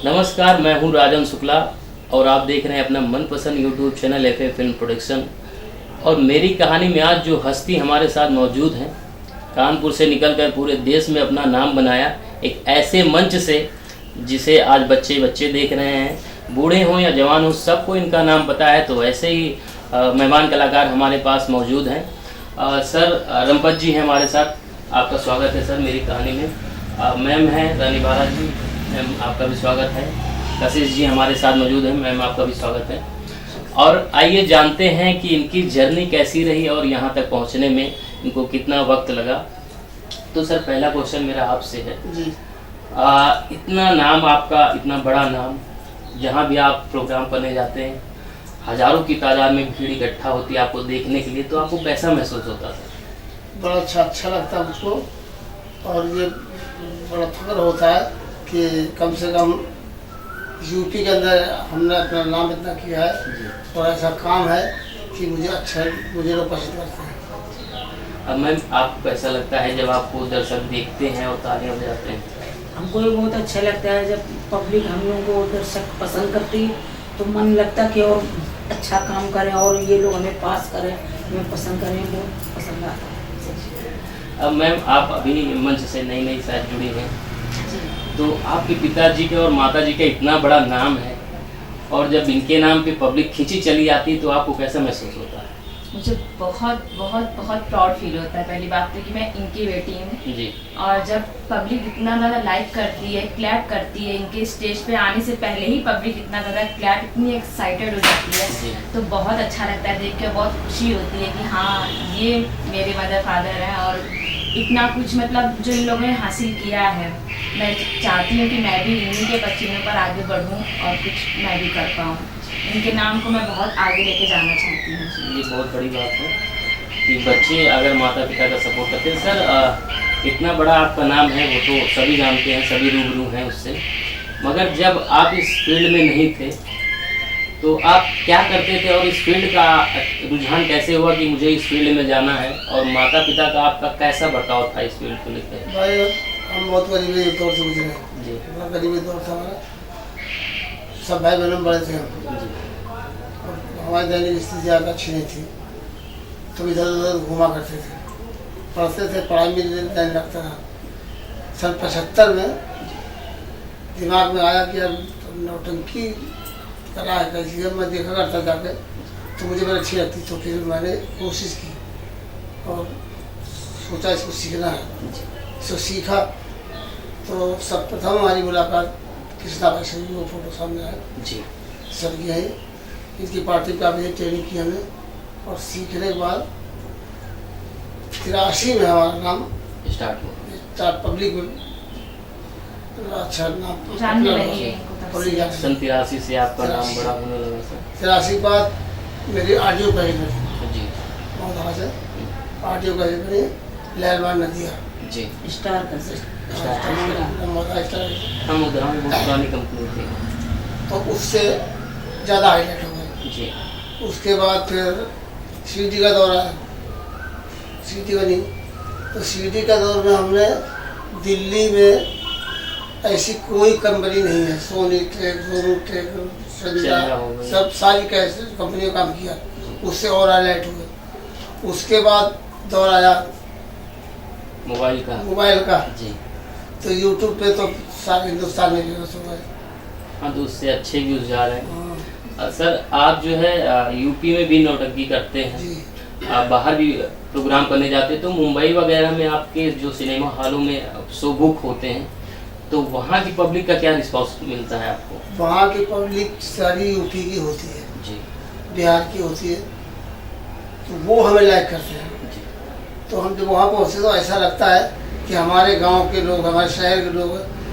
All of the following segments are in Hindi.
नमस्कार, मैं हूं राजन शुक्ला और आप देख रहे हैं अपना मनपसंद YouTube channel FA film production. और मेरी कहानी में आज जो हस्ती हमारे साथ मौजूद हैं, कानपुर से निकलकर पूरे देश में अपना नाम बनाया एक ऐसे मंच से जिसे आज बच्चे देख रहे हैं, बूढ़े हों या जवान हों, सबको इनका नाम पता है। तो ऐसे ही मेहमान कलाकार हमारे पास मौजूद हैं। सर रमपत जी हैं हमारे साथ, आपका स्वागत है सर मेरी कहानी में। मैम हैं रानी बाला जी, मैम आपका भी स्वागत है। कशिश जी हमारे साथ मौजूद हैं, मैम आपका भी स्वागत है। और आइए जानते हैं कि इनकी जर्नी कैसी रही और यहाँ तक पहुँचने में इनको कितना वक्त लगा। तो सर पहला क्वेश्चन मेरा आपसे है जी। इतना नाम आपका, इतना बड़ा नाम, जहाँ भी आप प्रोग्राम करने जाते हैं हज़ारों की तादाद में भीड़ इकट्ठा होती है आपको देखने के लिए, तो आपको कैसा महसूस होता था? बड़ा अच्छा लगता है मुझको। और ये बड़ा फख्र होता है कि कम से कम यूपी के अंदर हमने अपना नाम इतना किया है और ऐसा काम है कि मुझे लोग पसंद करते हैं। अब मैम आपको कैसा लगता है जब आपको दर्शक देखते हैं और तालियां बजाते हैं? हमको भी बहुत अच्छा लगता है जब पब्लिक हम लोगों को दर्शक पसंद करती है, तो मन लगता है कि और अच्छा काम करें और ये लोग हमें पास करें, हमें पसंद करें, बहुत पसंद आता है। अब मैम आप अभी मंच से नई शायद जुड़ी हैं, तो आपके पिताजी के और माताजी का इतना बड़ा नाम है और जब इनके नाम पे पब्लिक खींची चली आती है तो आपको कैसा महसूस होता है? मुझे बहुत प्राउड फील होता है। पहली बात तो कि मैं इनकी बेटी हूँ जी। और जब पब्लिक इतना ज़्यादा लाइक करती है, क्लैप करती है, इनके स्टेज पे आने से पहले ही पब्लिक इतना ज़्यादा क्लैप, इतनी एक्साइटेड हो जाती है, तो बहुत अच्छा लगता है देख के। बहुत खुशी होती है कि हाँ ये मेरे मदर फादर हैं और इतना कुछ मतलब जो इन लोगों ने हासिल किया है। मैं चाहती हूँ कि मैं भी इन्हीं के पसीनों पर आगे बढ़ूँ और कुछ मैं भी कर पाऊँ। इनके नाम को मैं बहुत आगे लेके जाना चाहती हूँ। ये बहुत बड़ी बात है कि बच्चे अगर माता पिता का सपोर्ट करते हैं। सर इतना बड़ा आपका नाम है वो तो सभी जानते हैं, सभी रूबरू हैं उससे, मगर जब आप इस फील्ड में नहीं थे तो आप क्या करते थे और इस फील्ड का रुझान कैसे हुआ कि मुझे इस फील्ड में जाना है? और माता पिता का आपका कैसा बर्ताव था इस फील्ड को लेकर? भाई हम बहुत गरीबी दौर से गुजरे हैं जी। इतना गरीबी दौर था हमारा, सब भाई बहन बड़े थे हम, हमारी दैनिक स्थिति ज़्यादा अच्छी नहीं थी, तो इधर उधर घुमा करते थे, पढ़ते थे, पढ़ाई में ध्यान रखता था। सन 75 में दिमाग में आया कि अब नौटंकी कला है कैसी है, मैं देखा करता जाके, तो मुझे बड़ी अच्छी लगती, तो फिर मैंने कोशिश की और सोचा इसको सीखना है। इसको सीखा तो सर्वप्रथम हमारी मुलाकात कृष्णा भाई से, वो फोटो सामने आया जी। सर की है, इनकी पार्टी का भी ट्रेनिंग की हमने और सीखने के बाद 83 में हमारा नाम स्टार्ट पब्लिक में अच्छा नाम सन 83 से आपका नाम बड़ा होने लगा सर। 83 के बाद मेरी ऑडियो कही जी बहुत से ऑडियो कही बनी लहरबान नदिया जी। स्टार हम उधर में बहुत पुरानी कंपनी थी, तो उससे ज़्यादा हाईलाइट हो गए जी। उसके बाद फिर सीडी का दौर आया, सीडी बनी, तो सीडी का दौर में हमने दिल्ली में ऐसी कोई कंपनी नहीं है, सोनी टेक, जोरू टेक, संजा, सब सारी कैसे कंपनियों काम किया, उससे और हाईलाइट हुए। उसके बाद दौर आया मोबाइल का जी। तो यूट्यूब पे तो सारे हिंदुस्तान में व्यूज हो गए। हाँ, तो उससे अच्छे व्यूज जा रहे हैं। सर आप जो है यूपी में भी नौटंकी करते हैं जी। आप बाहर भी प्रोग्राम करने जाते हैं, तो मुंबई वगैरह में आपके जो सिनेमा हॉलों में शो बुक होते हैं, तो वहाँ की पब्लिक का क्या रिस्पॉन्स मिलता है आपको? वहाँ की पब्लिक सारी यूपी की होती है जी, बिहार की होती है, तो वो हमें लाइक करते हैं जी। तो हम जब वहाँ पहुँचे तो ऐसा लगता है कि हमारे गांव के लोग, हमारे शहर के लोग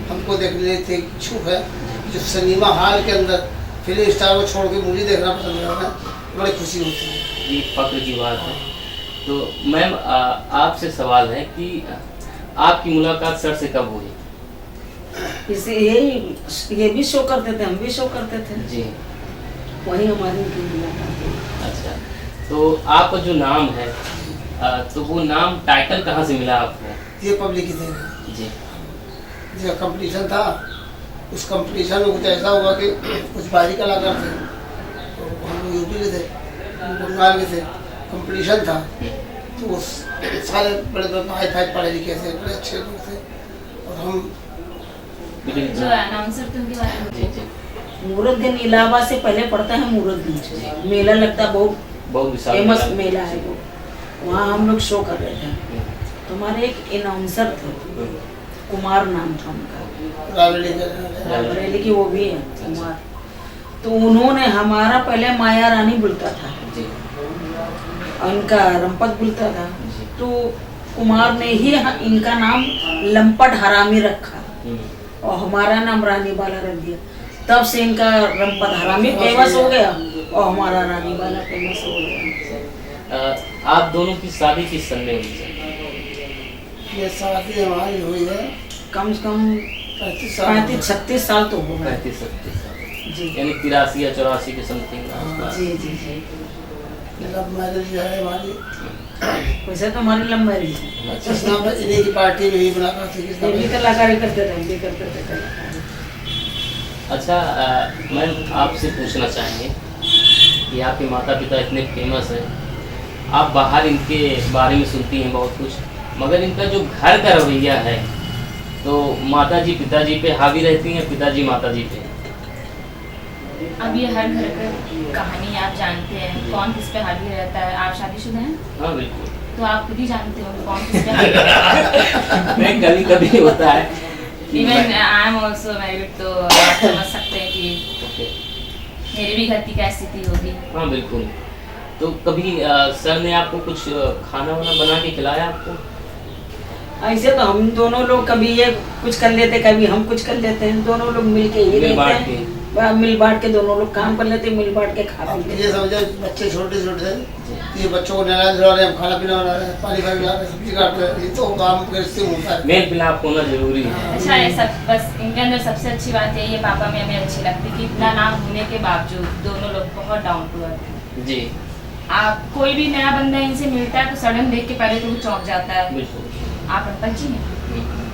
हमको देखने के इच्छुक है। जो सिनेमा हॉल के अंदर फिल्म स्टार को छोड़ के मूवी देखना पसंद करते हैं, बड़ी खुशी होती है। ये फख्र की बात है। तो मैम आपसे सवाल है कि आपकी मुलाकात सर से कब हुई? इसे ये भी शो करते थे, हम भी शो करते थे जी, वही हमारी मुलाकात। अच्छा, तो आपका जो नाम है तो वो नाम टाइटल कहाँ से मिला आपको? ये पब्लिक ही देना जी। जो कंपटीशन था उस कंपटीशन में कुछ ऐसा हुआ कि कुछ बाहरी कलाकार थे, तो हम लोग यूपी के थे, बंगाल के थे, कंपटीशन था, तो उस सारे बड़े बड़े हाई फाई पढ़े लिखे थे, बड़े अच्छे लोग थे, और हम जो अनाउंसर थे उनके बारे में मुहूर्त दिन इलाहाबाद से पहले पड़ता है मुहूर्त दिन, मेला लगता है, बहुत विशाल फेमस मेला है वो, वहाँ हम लोग शो कर रहे थे। तो हमारे एक अनाउंसर थे, कुमार नाम था उनका, रायबरेली की, वो भी है कुमार। तो उन्होंने हमारा पहले माया रानी बुलता था और इनका रंपत बुलता था, तो कुमार ने ही इनका नाम लंपट हरामी रखा और हमारा नाम रानी बाला रख दिया। तब से इनका रंपत हरामी फेमस हो गया और हमारा रानी बाला फेमस हो गया। आप दोनों की शादी किस सन में हुई है? ये शादी हमारी हुई है कम से कम 35-36 साल तो हो गए। 35-36 साल जी यानी 83 या 84 के समथिंग आसपास। जी जी जी। लव मैरिज है हमारी, वैसे तो हमारी लव मैरिज है, जिस नाम पर इन्हीं की पार्टी में ही मुलाकात थी, किस नाम ये भी पर? कलाकारी करते थे, ये करते थे कलाकारी। अच्छा, मैम आपसे पूछना चाहेंगे कि आपके माता पिता इतने फेमस हैं, आप बाहर इनके बारे में सुनती हैं बहुत कुछ, मगर इनका जो घर का रवैया है तो माता जी पिताजी पे हावी रहती हैं, पिताजी माता जी पे? अब ये हर घर का कहानी आप जानते हैं, कौन किस पे हावी रहता है। आप शादीशुदा हैं हाँ बिल्कुल। तो आप खुद ही जानते हो कौन किस पे हावी रहता है। नहीं, कभी कभी होता है। Even I am also married, तो आप समझ सकते हैं कि मेरे भी घर की क्या स्थिति होगी। हाँ बिल्कुल। तो कभी सर ने आपको कुछ खाना वाना बना के खिलाया आपको? ऐसे तो हम दोनों लोग कभी ये कुछ कर लेते, कभी हम कुछ कर लेते हैं, दोनों लोग मिल के ही रहते हैं, मिल बांट के दोनों लोग काम कर लेते हैं, मिल बांट के खा अब पी ये समझो बच्चे छोटे छोटे थे, ये बच्चों को नहला धुला रहे हैं, खाना पीना बना रहे हैं, पानी बना रहे हैं, सब्जी काट रहे हैं, ये तो काम कैसे होता है। मेल मिलाप होना जरूरी है। अच्छा है सब, बस इनके अंदर सबसे अच्छी बात यही है, पापा में हमें अच्छी लगती है कि इतना नाम होने के बावजूद दोनों लोग बहुत डाउन टू अर्थ हैं। जी आप कोई भी नया बंदा इनसे मिलता है तो सडन देख के पहले तो वो चौंक जाता है, बिल्कुल। आप रंपत जी हैं,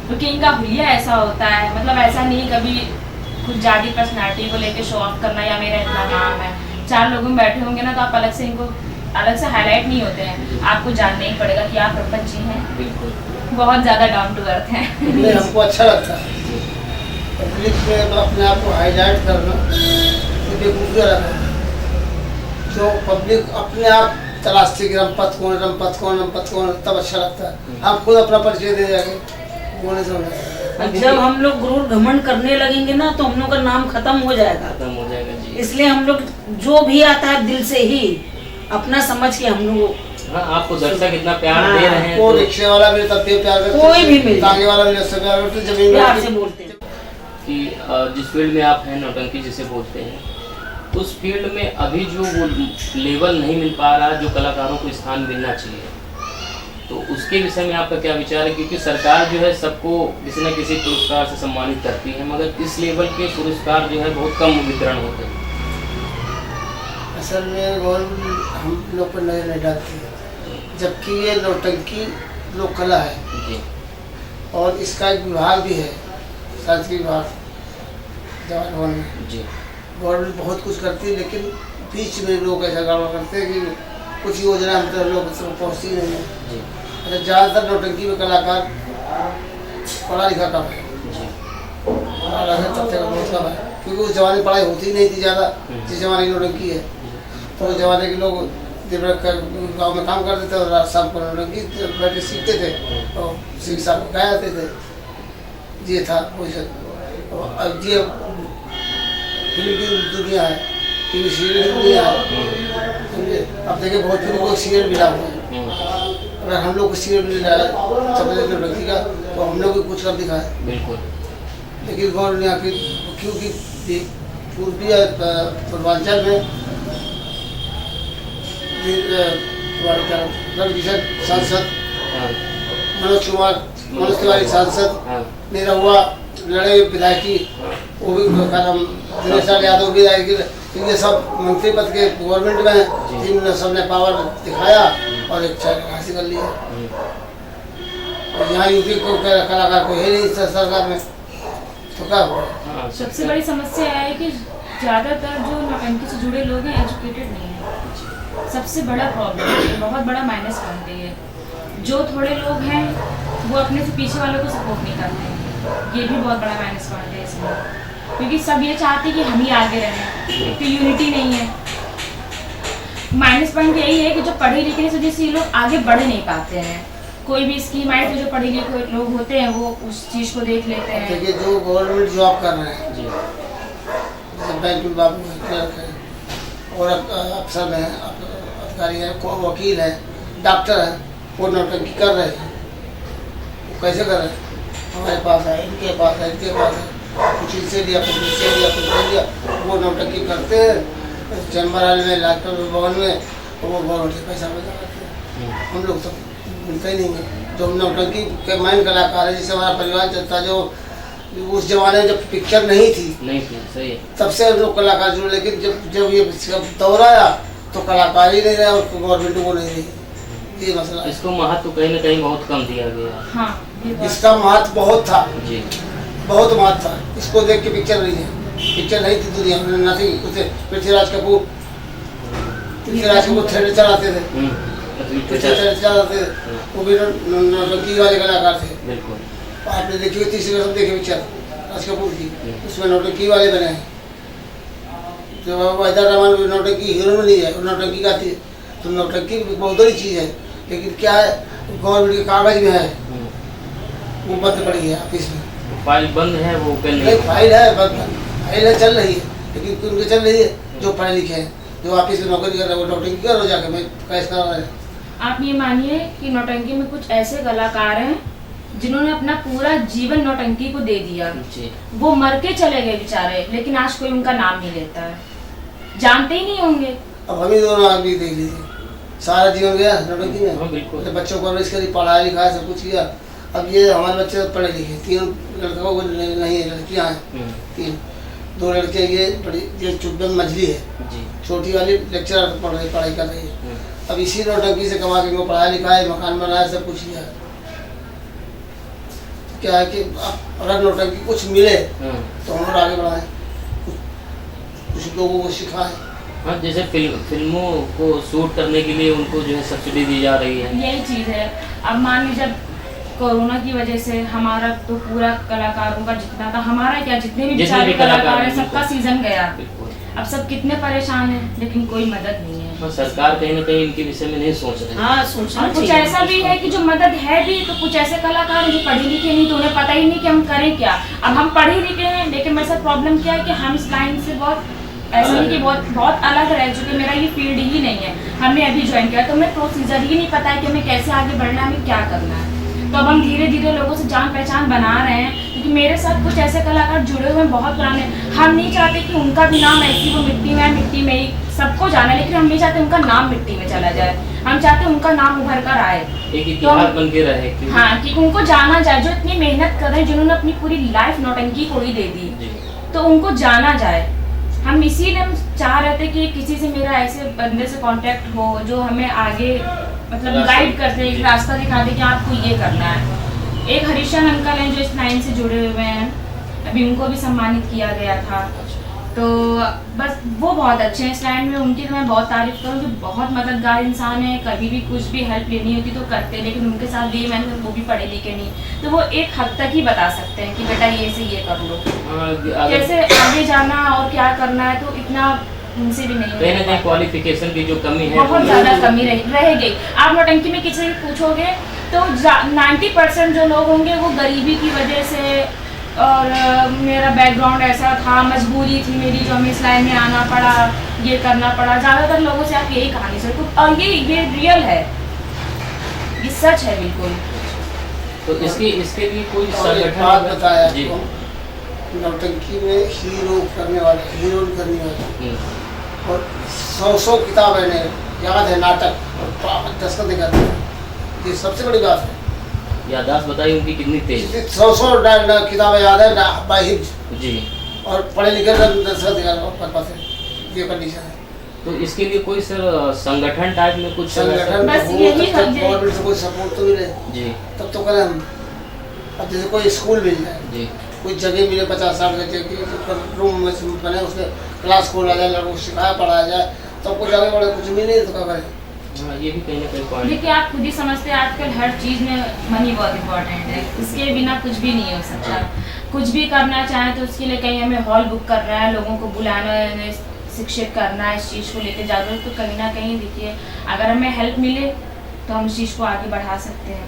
क्योंकि इनका हुलिया ऐसा होता है, मतलब ऐसा नहीं कभी कुछ ज़्यादा पर्सनैलिटी को लेके शो ऑफ करना या मेरा इतना नाम है। 4 लोग में बैठे होंगे ना तो आप अलग से इनको अलग से हाईलाइट नहीं होते हैं, आपको जानना ही पड़ेगा कि आप रंपत जी हैं, बिल्कुल बहुत ज़्यादा डाउन टू अर्थ हैं। इसलिए हमको अच्छा लगता है पब्लिक में अपने आप को हाईलाइट करना, ये बेवकूफ़ी लगता है। जो पब्लिक अपने आप तलाशती कि रंपत कौन, रंपत कौन, रंपत कौन, तब अच्छा लगता है। आप खुद अपना परिचय दे जाके वो नहीं समझ। जब हम लोग गुरूर घमंड करने लगेंगे ना तो हम लोग का नाम खत्म हो जाएगा। खत्म हो जाएगा जी। इसलिए हम लोग जो भी आता है दिल से ही अपना समझ के हम लोग, हाँ, आपको दर्शक इतना प्यार दे रहे हैं वो तो रिक्शे वाला भी तब भी प्यार करते, कोई भी मिल तांगे वाला भी उससे प्यार करते, जमीन प्यार से बोलते हैं। कि जिस फील्ड में आप हैं, नौटंकी जिसे बोलते हैं, उस फील्ड में अभी जो वो लेवल नहीं मिल पा रहा जो कलाकारों को स्थान मिलना चाहिए, तो उसके विषय में आपका क्या विचार है? क्योंकि सरकार जो है सबको किसी न किसी पुरस्कार से सम्मानित करती है, मगर इस लेवल के पुरस्कार जो है बहुत कम वितरण होते हैं। असल में गवर्नमेंट हम लोग पर नजर नहीं डालती है, जबकि ये नौटंकी लोक कला है जी। और इसका एक विभाग भी है, सांस्कृतिक विभाग जवाहर भवन में। जी। गवर्नमेंट बहुत कुछ करती है, लेकिन बीच में लोग ऐसा गड़बड़ करते हैं कि कुछ योजना हम तो लोग तक पहुँचती नहीं है। जी। अच्छा, ज़्यादातर नौटंकी में कलाकार पढ़ा लिखा कम है, जी। पढ़ा लिखा तथ्य का बहुत कम है, क्योंकि उस जमाने में पढ़ाई होती नहीं थी ज़्यादा, जिस जमाने की नौटंकी है। तो उस जमाने के लोग दिन भर गाँव में काम करते थे और रात शाम को नौटंकी बैठे सीखते थे और शिक्षा को गाए जाते थे। ये था वो। अब ये फिल्म की दुनिया है, टीवी सीरियल की दुनिया है, समझे? अब देखिए भोजपुरी को सीरियल मिला हुआ है, अगर हम लोग को सीरियल मिल रहा है सबसे नौटंकी का, तो हम लोग भी कुछ कर दिखाए। बिल्कुल। लेकिन गवर्नमेंट यहाँ की, क्योंकि पूर्वी पूर्वांचल में रविकिशन सांसद, मनोज तिवारी सांसद, मेरा हुआ लड़े विधायकी, वो भी दिनेश लाल यादव भी ये सब मंत्री पद के गवर्नमेंट में हैं, जिन्होंने सबने पावर दिखाया और एक जगह हासिल कर लिया। और यहाँ यूपी को कलाकार को है नहीं सरकार में, तो क्या हुआ? हाँ, सबसे बड़ी समस्या है कि ज़्यादातर जो नौटंकी से जुड़े लोग हैं एजुकेटेड नहीं है, सबसे बड़ा प्रॉब्लम है, बहुत बड़ा माइनस पॉइंट है ये। जो थोड़े लोग हैं वो अपने से पीछे वालों को सपोर्ट नहीं करते हैं, ये भी बहुत बड़ा माइनस पॉइंट है इसमें, क्योंकि सब ये चाहते हैं कि हम ही आगे रहें, एक तो यूनिटी नहीं है। माइनस पॉइंट यही है कि जो पढ़े लिखे की वजह से ये लोग आगे बढ़ नहीं पाते हैं। कोई भी स्कीम आई तो जो पढ़े लिखे लोग होते हैं वो उस चीज़ को देख लेते हैं। देखिए जो गवर्नमेंट जॉब कर रहे हैं, जी जैसे बैंक में बाबू है, क्लर्क है और अफसर हैं, अधिकारी हैं, वकील हैं, डॉक्टर हैं, वो नौटंकी कर रहे हैं। वो कैसे कर रहे हैं? हमारे पास है, इनके पास है, इनके पास है, कुछ इनसे लिया, कुछ इनसे लिया, कुछ नहीं लिया, वो नौटंकी करते हैं चैम्बर हाल में, लाकर भवन में, और वो गवर्नमेंट से पैसा बचा करते हैं। हम लोग तो मिलता ही नहीं है। जो नौटंकी के मैन कलाकार है, जिससे हमारा परिवार चलता, जो उस जमाने में जब पिक्चर नहीं थी सही है। तब से लोग कलाकार जुड़े, लेकिन जब ये दौर आया तो कलाकार ही नहीं रहा और गवर्नमेंट वो नहीं रही। ये मसला है। इसको महत्व कहीं ना कहीं बहुत कम दिया गया। हाँ, ये बात- इसका महत्व बहुत था, जी बहुत महत्व था। इसको देख के पिक्चर नहीं है, पिक्चर नहीं थी दुनिया में, नथिंग। उसे पृथ्वीराज कपूर थिएटर चलाते थे, थिएटर चलाते थे, वो भी नौटंकी वाले कलाकार थे। बिल्कुल। आपने देखी हो तीसरी कसम देखी पिक्चर राज कपूर की, उसमें नौटंकी वाले बने हैं। जो वाहिदा रहमान नौटंकी हीरो में नहीं है, नौटंकी गाती है। तो नौटंकी बहुत बड़ी चीज़ है, लेकिन क्या है गवर्नमेंट के कागज में है, वो बंद पड़ी है ऑफिस में। फाइल बंद है, वो ओपन नहीं, नहीं। फाइल है, फाइल है, चल रही है, लेकिन उनके चल रही है जो पढ़े लिखे हैं, जो ऑफिस में नौकरी कर रहे हैं, वो नौटंकी कर रहे जाके मैं कैश कर रहे हैं। आप ये मानिए कि नौटंकी में कुछ ऐसे कलाकार हैं जिन्होंने अपना पूरा जीवन नौटंकी को दे दिया। जी वो मर के चले गए बेचारे, लेकिन आज कोई उनका नाम नहीं लेता है, जानते ही नहीं होंगे। अब हम ही दोनों आदमी देख लीजिए, सारा जीवन गया नौटंकी में। हाँ, बिल्कुल। अपने बच्चों को परवरिश करी, पढ़ाया लिखाया, सब कुछ किया। अब ये हमारे बच्चे पढ़े लिखे, 3 लड़कों को नहीं है, लड़कियाँ हैं 3, 2 लड़के। ये चुब्बन मछली है, जी छोटी वाली लेक्चरर पढ़ाई कर रही है। अब इसी नौटंकी से कमा के इनको पढ़ाया लिखाया, मकान बनाया, सब कुछ किया। क्या है कि अगर नौटंकी कुछ मिले तो हम लोग आगे बढ़ाएं, कुछ लोगों को सिखाएं। हाँ, जैसे फिल्मों को शूट करने के लिए उनको जो है सब्सिडी दी जा रही है। यही चीज़ है। अब मान लीजिए जब कोरोना की वजह से हमारा तो पूरा कलाकारों का जितना था, हमारा क्या जितने भी बेचारे कलाकार हैं सबका सीजन गया। अब सब कितने परेशान हैं, लेकिन कोई मदद नहीं है। हाँ, सरकार कहीं ना कहीं इनके विषय में नहीं सोच रही। हाँ, सोचना और कुछ चाहिए। ऐसा भी है कि जो मदद है भी, तो कुछ ऐसे कलाकार हैं जो पढ़े लिखे नहीं, तो उन्हें पता ही नहीं कि हम करें क्या। अब हम पढ़े लिखे हैं, लेकिन मेरे साथ प्रॉब्लम क्या है कि हम इस लाइन से बहुत ऐसा नहीं कि बहुत अलग रह चुके, मेरा ये फील्ड ही नहीं है, हमने अभी ज्वाइन किया, तो हमें प्रोसीजर ही नहीं पता है कि हमें कैसे आगे बढ़ना है, हमें क्या करना है। तो अब हम धीरे धीरे लोगों से जान पहचान बना रहे हैं, क्योंकि मेरे साथ कुछ ऐसे कलाकार जुड़े हुए हैं बहुत पुराने। हम नहीं चाहते कि उनका भी नाम ऐसी वो मिट्टी में है, मिट्टी में ही सबको जाना है, लेकिन हम नहीं चाहते उनका नाम मिट्टी में चला जाए। हम चाहते हैं उनका नाम उभर कर आए, एक इतिहास बन के रहे कि हाँ, कि उनको जाना जाए, जो इतनी मेहनत कर रहे हैं, जिन्होंने अपनी पूरी लाइफ नौटंकी को ही दे दी, तो उनको जाना जाए। हम इसीलिए हम चाह रहे थे कि किसी से मेरा ऐसे बंदे से कांटेक्ट हो जो हमें आगे मतलब गाइड करते, एक रास्ता दिखाते कि आपको ये करना है। एक हरीशन अंकल हैं जो इस लाइन से जुड़े हुए हैं, अभी उनको भी सम्मानित किया गया था। तो बस वो बहुत अच्छे हैं इस लाइन में, उनकी तो मैं बहुत तारीफ करूँगी, बहुत मददगार इंसान है। कभी भी कुछ भी हेल्प लेनी होती तो करते, लेकिन उनके साथ भी मैंने, वो भी पढ़े लिखे नहीं, तो वो एक हद तक ही बता सकते हैं कि बेटा ये से ये कर लो, जैसे आगे जाना और क्या करना है, तो इतना उनसे भी नहीं कहीं ना कहीं क्वालिफिकेशन की जो कमी है बहुत ज़्यादा कमी रह गई। आप नौटंकी में किसी से पूछोगे तो 90% जो लोग होंगे वो गरीबी की वजह से, और मेरा बैकग्राउंड ऐसा था, मजबूरी थी मेरी जो हमें इस लाइन में आना पड़ा, ये करना पड़ा। ज़्यादातर लोगों से आप यही कहानी सुनते, और ये रियल है, ये सच है बिल्कुल। तो इसके लिए कोई और एक संगठन बात बताया जी आपको, नौटंकी में हीरो करने वाले, हीरोइन करने वाले और 100 किताबें ने याद है, नाटक और दस्तखत करते हैं, ये सबसे बड़ी बात है। यादाश्त बताइए उनकी कितनी तेज। 100 किताबें याद है बाई हिफ्ज, जी, और पढ़े लिखे दस्तखत पास है, ये कंडीशन है। तो इसके लिए कोई सर संगठन टाइप में कुछ संगठन बस हो, यही तब तक समझे। गवर्नमेंट से कोई सपोर्ट तो मिले, जी तब तो करें हम। अब जैसे कोई स्कूल मिल जाए, जी कोई जगह मिले 50-60 गज की रूम में बने, उसमें क्लास खोला जाए, लोगों को सिखाया पढ़ाया जाए, तो कुछ आगे बढ़े, कुछ मिले तो क्या करें। हाँ, ये भी कहीं ना कहीं पॉइंट। देखिए आप खुद ही समझते हैं आजकल हर चीज़ में मनी बहुत इम्पोर्टेंट है, इसके बिना कुछ भी नहीं हो सकता। कुछ भी करना चाहें तो उसके लिए कहीं हमें हॉल बुक करना है, लोगों को बुलाना है, शिक्षित करना है, इस चीज़ को लेकर जागरूक, तो कहीं ना कहीं देखिए अगर हमें हेल्प मिले तो हम इस चीज़ को आगे बढ़ा सकते हैं।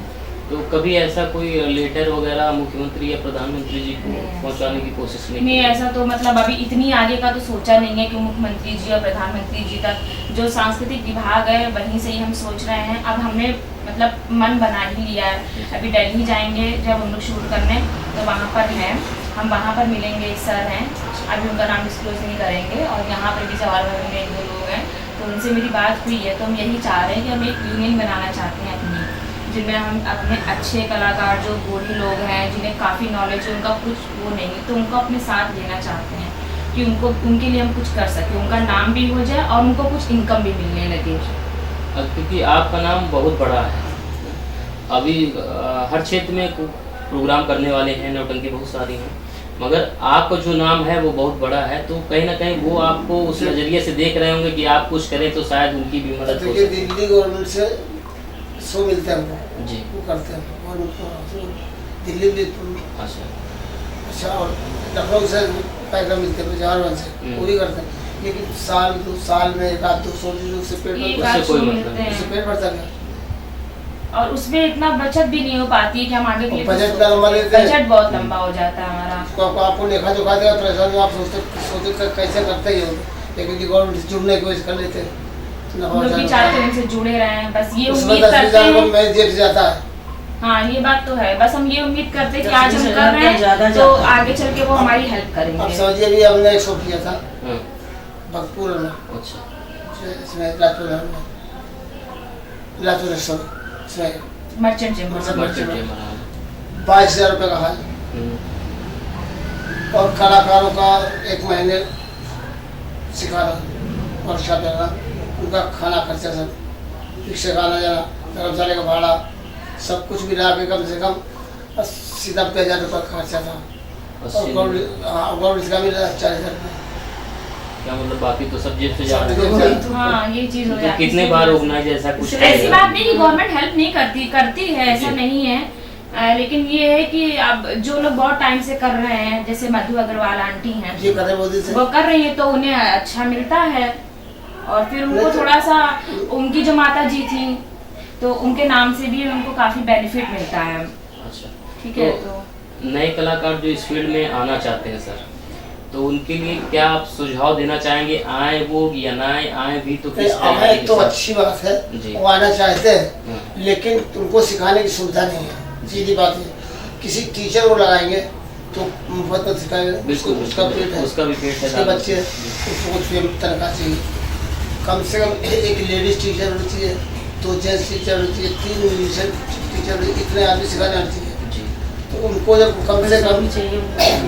तो कभी ऐसा कोई लेटर वगैरह मुख्यमंत्री या प्रधानमंत्री जी को पहुंचाने की कोशिश नहीं, ऐसा तो मतलब अभी इतनी आगे का तो सोचा नहीं है कि मुख्यमंत्री जी और प्रधानमंत्री जी तक, जो सांस्कृतिक विभाग है वहीं से ही हम सोच रहे हैं। अब हमने मतलब मन बना ही लिया है, अभी दिल्ली जाएंगे जब हम लोग शूट करने, तो वहाँ पर हैं, हम वहाँ पर मिलेंगे, सर हैं, अभी उनका नाम डिस्क्लोज नहीं करेंगे, और यहाँ पर भी जवाहर भवन में 1-2 लोग हैं, तो उनसे मेरी बात हुई है, तो हम यही चाह रहे हैं कि हम एक यूनियन बनाना चाहते हैं अपनी, जिनमें हम अपने अच्छे कलाकार जो बूढ़े लोग हैं जिन्हें काफ़ी नॉलेज है, उनका कुछ वो नहीं है, तो उनको अपने साथ लेना चाहते हैं कि उनको उनके लिए हम कुछ कर सकें, उनका नाम भी हो जाए और उनको कुछ इनकम भी मिलने लगे। क्योंकि आपका नाम बहुत बड़ा है, अभी हर क्षेत्र में प्रोग्राम करने वाले हैं, नौटंकी बहुत सारी हैं, मगर आपका जो नाम है वो बहुत बड़ा है, तो कहीं ना कहीं वो आपको उस नज़रिए से देख रहे होंगे कि आप कुछ करें तो शायद उनकी भी मदद हो सके। दिल्ली गवर्नमेंट से 100 मिलते हैं हमको जी, वो करते हैं, और दिल्ली भी अच्छा, और लखनऊ से पैसा मिलते हैं, जवाहरलाल से वो भी करते हैं, लेकिन साल 2 साल में 1-200 से पेट भरता है, और उसमें इतना बचत भी नहीं हो पाती है कि हम आगे के लिए बजट का नंबर लेते हैं, बजट बहुत लंबा हो जाता है हमारा। आपको लेखा जोखा देगा परेशान, आप सोचते कैसे करते ही हो, लेकिन गवर्नमेंट से जुड़ने की वजह से कर लेते हैं, लोग भी चाहते हैं उनसे जुड़े रहें, बस ये उसमें उम्मीद करते हैं। मैं जेब से जाता है। हाँ, ये बात तो है, बस हम ये उम्मीद करते हैं कि आज हम कर रहे हैं तो आगे चल के वो हमारी हेल्प अब करेंगे। समझिए भी हमने 100 किया था भक्तपुर में, अच्छा, इसमें लातूर इसमें मर्चेंट चेंबर 22,000 रुपये का हाल, और कलाकारों का 1 महीने सिखाना, वर्कशॉप देना, उनका खाना खर्चा, सब रिक्शे का आना जाना, कर्मचारी का भाड़ा, सब कुछ मिला के कम से कम 80-90,000 रुपये का खर्चा था, और गवर्नमेंट का मिला 40,000 रुपये। क्या मतलब बाकी तो सब जेब से जा रहे हैं। हाँ, ये चीज हो तो जाती है। कितने बार ऑर्गेनाइज ऐसा कुछ ऐसी बात नहीं कि गवर्नमेंट हेल्प नहीं करती है, ऐसा नहीं है, लेकिन ये है कि अब जो लोग बहुत टाइम से कर रहे हैं, जैसे मधु अग्रवाल आंटी हैं, वो कर रही है तो उन्हें अच्छा मिलता है, और फिर उनको थोड़ा सा, उनकी जो माता जी थी तो उनके नाम से भी उनको काफी बेनिफिट मिलता है। अच्छा, ठीक है, तो नए कलाकार जो इस फील्ड में आना चाहते हैं सर, तो उनके लिए क्या आप सुझाव देना चाहेंगे, आए वो या ना आए भी तो किस आए तो अच्छी बात है, वो आना चाहते हैं, लेकिन उनको सिखाने की सुविधा नहीं है, सीधी बात है, किसी टीचर को लगाएंगे तो मुफ्त में सिखाएंगे, बिल्कुल उसका पेट है, उसका भी पेट है, उसके बच्चे, उसको तनख्वाह चाहिए, कम से कम एक लेडीज टीचर होनी चाहिए, 2 जेंट्स टीचर होनी चाहिए, 3 म्यूजिशियन टीचर, इतने आदमी सिखाने आना चाहिए, तो उनको जब कम से कम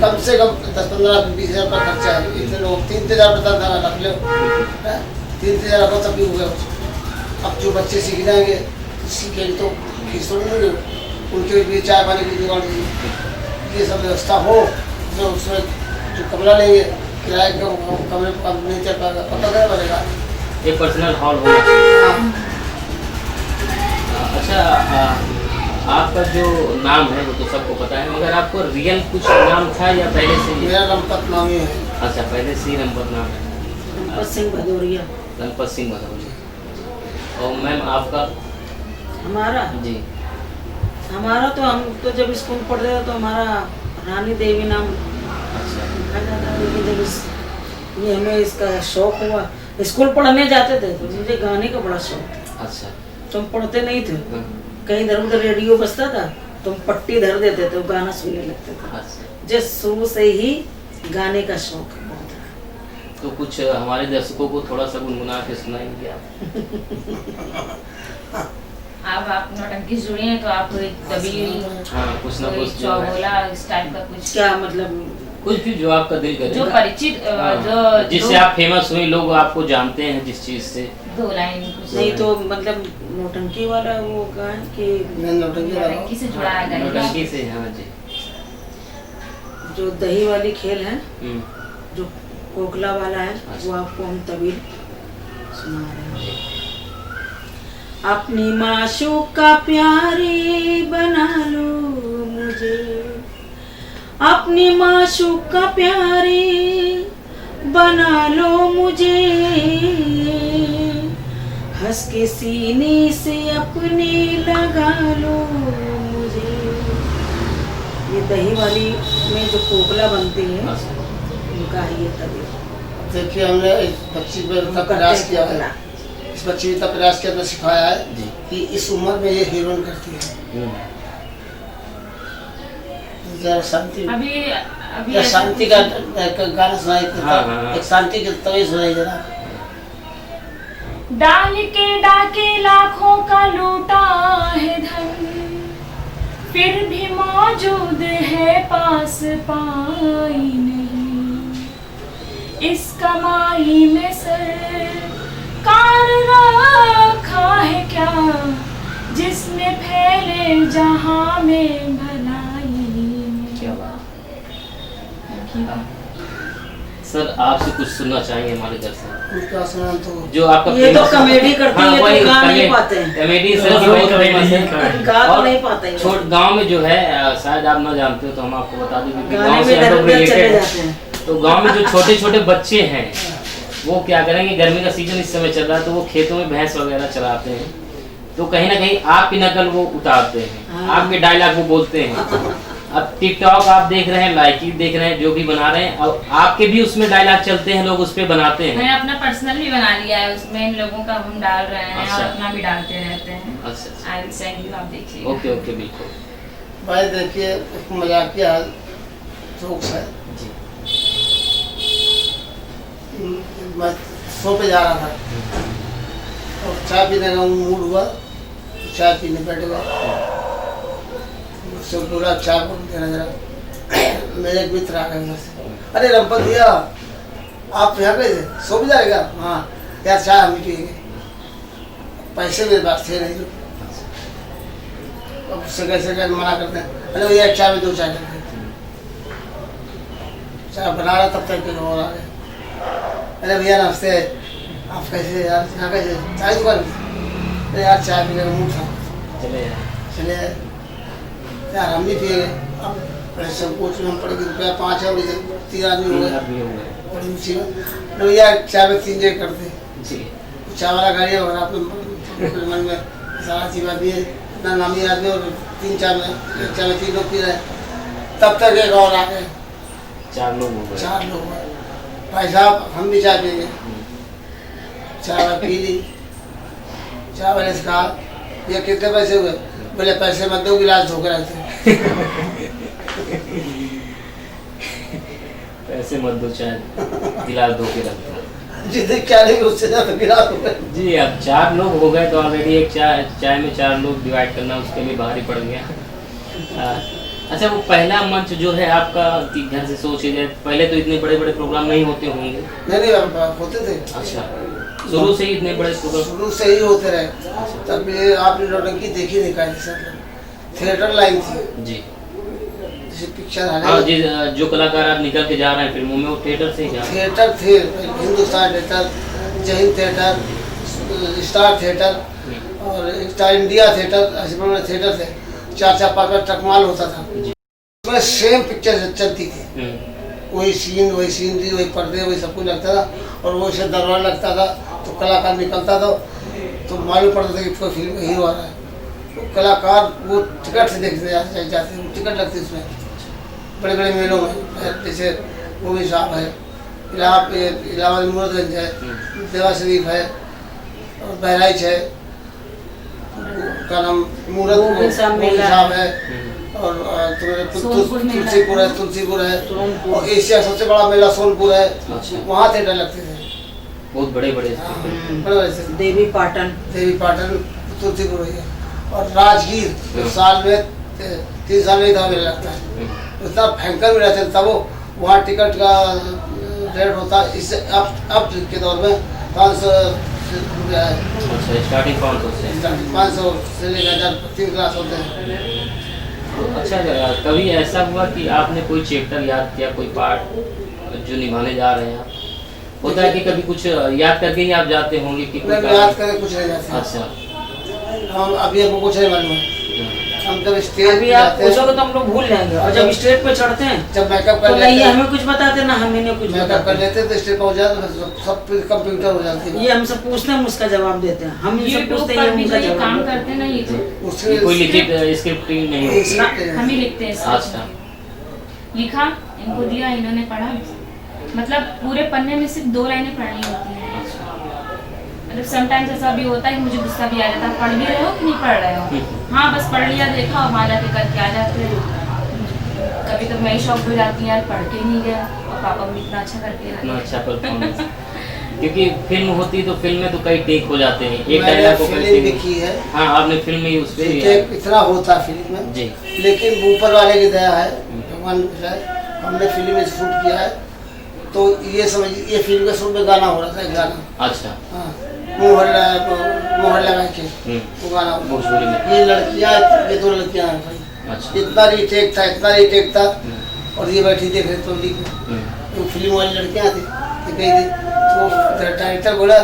10-15-20,000 का खर्चा है, इतने लोग 3,000 बता रख लो, 3,000 रखो तब भी हो गया। अब जो बच्चे सीख जाएंगे सीखेंगे तो फीस थोड़ी नहीं, उनके लिए चाय पानी की जुगाड़, ये सब व्यवस्था हो, जो उसमें जो कमरा लेंगे किराए का कमरे पर नहीं चल पाएगा, पता क्या बनेगा, एक पर्सनल हॉल होगा। अच्छा, आपका जो नाम है वो तो सबको पता है, मगर आपको रियल कुछ नाम था या पहले से? मेरा रंपत नाम ही है। अच्छा, पहले से ही रंपत नाम है, रंपत सिंह भदौरिया। रंपत सिंह भदौरिया। और मैम आपका? हमारा जी, हमारा तो हम तो जब स्कूल पढ़ते थे तो हमारा रानी देवी नाम अच्छा, रखा जाता था, लेकिन जब ये हमें इसका शौक हुआ, स्कूल पढ़ने जाते थे तो मुझे गाने का बड़ा शौक था। अच्छा, तो हम पढ़ते नहीं थे, कहीं इधर उधर रेडियो बजता था तो हम पट्टी धर देते थे, गाना सुनने लगते थे। अच्छा, जिस शुरू से ही गाने का शौक बहुत है। तो कुछ हमारे दर्शकों को थोड़ा सा गुनगुना के सुनाएंगे आप? अब आप नौटंकी जुड़े हैं तो आप कभी कुछ ना कुछ चौबोला इस टाइप का कुछ, क्या मतलब कुछ भी जो आपका दिल करे, जो परिचित, जो जिससे आप फेमस हुई, लोग आपको जानते हैं जिस चीज से, 2 लाइन कुछ नहीं तो मतलब नौटंकी वाला वो गान कि नौटंकी से जुड़ा है, नौटंकी से। हाँ जी, जो दही वाली खेल है, हम्म, जो कोकला वाला है, वो आपको हम तबीर सुना रहे हैं। अपनी माशूक का प्यारी बना लो मुझे, अपनी माशूक का प्यारी बना लो मुझे, हंस के सीने से अपने लगा लो मुझे। ये दही वाली में जो कोकला बनती है, उनका है ये तबीर। देखिए हमने इस बच्ची पे इतना प्रयास किया है, इस बच्ची ने इतना प्रयास किया, सिखाया है जी। कि इस उम्र में ये हीरोइन करती है। जरा शांति, अभी या शांति का गाना सुनाई, हाँ। एक शांति की तवी सुनाई जरा। डाल के डाके लाखों का लूटा है धन, फिर भी मौजूद है पास पाई नहीं, इस कमाई में सरकार रखा है क्या, जिसने फैले जहां में भलाई नहीं। क्या बात। सर आपसे कुछ सुनना चाहेंगे हमारे दर्शक? उनका सुना तो जो आपका ये तो famous- कॉमेडी करती है, वही तो गा नहीं पाते हैं। कॉमेडी सर की बहुत फेमस है। गा तो और नहीं पाते हैं। छोट गांव में जो है शायद आप ना जानते हो तो हम आपको बता दें क्योंकि गाने गांव से में हम लोग दरअसल चले रिलेटेड जाते हैं। हैं। तो गांव में जो छोटे छोटे बच्चे हैं वो क्या करेंगे, गर्मी का सीजन इस समय चल रहा है तो वो खेतों में भैंस वगैरह चलाते हैं, तो कहीं ना कहीं आपकी नकल वो उतारते हैं, हाँ। आपके डायलॉग वो बोलते हैं। अब टिकटॉक आप देख रहे हैं, लाइकी देख रहे हैं, जो भी बना रहे हैं, अब आपके भी उसमें डायलॉग चलते हैं, लोग उस पे बनाते हैं। मैंने अपना पर्सनल भी बना लिया है, उसमें इन लोगों का हम डाल रहे हैं और अच्छा। अपना भी डालते रहते हैं। अच्छा आई विल सेंड यू, आप देखिए। ओके ओके बिल्कुल भाई देखिए एक मजाकिया जोक्स है। जी। मैं शो पे जा रहा था और चाय पीने का मूड हुआ, तो चाय पीने बैठ गया। मुझसे बोला चाय को देना जरा। मेरे एक मित्र आ गए उधर से, अरे रंपत भैया आप यहाँ गए थे, सो भी जाएगा? हाँ यार चाय हम भी पिएंगे। पैसे मेरे पास थे नहीं, अब उससे कैसे क्या मना करते हैं, अरे भैया चाय में 2 चाय कर दे। चाय बना रहा तब तक कोई और आ गया, अरे भैया नमस्ते, आप कैसे यार, यहाँ कैसे चाय दुकान? अरे यार चाय पीने का मूड था, चले यार हम भी पिएंगे। अब बड़े संकोच में हम पड़े कि रुपया 5 है, 3 आदमी हो गए, बड़ी मुसीबत। भैया चाय में 3 जगह कर दे। चाय वाला गाड़ी है और आपके मन में सारा चीज आदमी है, इतना नामी आदमी और 3 चाय में, एक चाय में 3 लोग पी रहे हैं। तब तक एक और आ गए, 4 लोग हो गए। 4 लोग हुए। भाई साहब हम भी चाय पिएंगे। चाय पी ली, चाय वाले से कहा ये कितने पैसे हुए? बोले पैसे मत दो, गिलास धोकर रहते। पैसे मत दो, चाय गिलास धो के रखते हैं। जितने क्या नहीं उससे ज्यादा गिलास हो गए। जी अब 4 लोग हो गए तो ऑलरेडी एक चाय में 4 लोग डिवाइड करना उसके लिए भारी पड़ गया। अच्छा वो पहला मंच जो है आपका कि घर से सोचिए जाए, पहले तो इतने बड़े बड़े प्रोग्राम नहीं होते होंगे? नहीं होते थे। अच्छा शुरू से ही इतने बड़े प्रोग्राम? शुरू से ही होते रहे। तब ये आपने नौटंकी देखी नहीं कायदे से, थिएटर लाइन थी जी। जैसे पिक्चर हाँ जी, जो कलाकार आप निकल के जा रहे हैं फिल्मों में वो थिएटर से ही जा रहे हैं। थिएटर थे, हिंदुस्तान थिएटर, जय हिंद थिएटर, स्टार थिएटर और स्टार इंडिया थिएटर, ऐसे बड़े थिएटर थे। 4-4 5 ट्रक माल होता था, उसमें सेम पिक्चर चलती थी, वही सीन वही सीनरी वही पर्दे वही सब कुछ लगता था और वो से दरबार लगता था, तो कलाकार निकलता था तो मालूम पड़ता था कि कोई फिल्म हीरो आ रहा है। तो कलाकार वो टिकट से देखते जाते, टिकट लगती उसमें बड़े बड़े मेलों में, जैसे मूवी साहब है, इलाहाबाद मूरतगंज है, देवा शरीफ है और बहराइच है, का नाम मूरत साहब है और तुलसीपुर है और एशिया सबसे बड़ा मेला सोनपुर है। वहाँ थिएटर लगते थे बहुत बड़े बड़े। देवी पाटन तुलसीपुर है और राजगीर साल में 3 साल में मेला लगता है। इतना भयंकर मेला चलता वो, वहाँ टिकट का रेट होता है इससे अब के दौर में 500 रुपया है। अच्छा स्टार्टिंग 500 से 500 से लेकर 1000 3 क्लास होते हैं। अच्छा, कभी ऐसा हुआ कि आपने कोई चैप्टर याद किया, कोई पार्ट जो निभाने जा रहे हैं आप? होता है कि कभी कुछ याद करके ही आप जाते होंगे कि कोई याद करके कुछ नहीं जाते। अच्छा, हम अभी हमको कुछ नहीं मालूम है। हम जब स्टेज अभी पे आप जाते हैं, पूछोगे तो हम लोग भूल जाएंगे, और जब स्टेज पे चढ़ते हैं जब मेकअप कर तो लेते नहीं हैं, हमें कुछ बताते ना हम इन्हें कुछ मेकअप कर बताते। लेते हैं तो स्टेज पहुंच जाते हैं तो सब कंप्यूटर हो जाती है। ये हमसे पूछते हैं, हम उसका जवाब देते हैं, हम इनसे यूट्यूब पूछते पर हैं, भी उनका जो ये काम जवाब करते हैं ना, ये तो उससे कोई लिखित स्क्रिप्टिंग नहीं होती? हम ही लिखते हैं इसमें। अच्छा, लिखा, इनको दिया, इन्होंने पढ़ा, मतलब पूरे पन्ने में सिर्फ 2 लाइनें पढ़नी होती हैं। मतलब समटाइम्स ऐसा भी होता है कि मुझे गुस्सा भी आ जाता है, पढ़ भी रहे हो कि नहीं पढ़ रहे हो, हाँ बस पढ़ लिया, देखा और वहाँ जाके करके आ जाते हैं। कभी तो मैं ही शौक हो जाती हूँ यार, पढ़ के नहीं गया और पापा भी इतना अच्छा करके इतना आए। अच्छा परफॉर्मेंस। क्योंकि फिल्म होती तो फिल्म में तो कई टेक हो जाते हैं, एक मैंने डायलॉग को फिल्म भी कई की है। हाँ, आपने फिल्म में ही उस पे टेक इतना होता है फिल्म में जी। लेकिन ऊपर वाले की दया है, भगवान की दया है, हमने फिल्म में शूट किया है तो ये समझिए ये फिल्म के शूट में गाना हो रहा था, एक गाना। अच्छा, हाँ, मोहर लगा के वो गाना हो भोजपुरी में। रहा। ये लड़कियाँ, ये 2 लड़कियाँ हैं भाई, अच्छा, इतना रीटेक था, इतना रीटेक था। और ये बैठी देख रहे पब्लिक में, हम्म, तो फिल्म वाली लड़कियाँ थी, ये गई थी तो डायरेक्टर बोला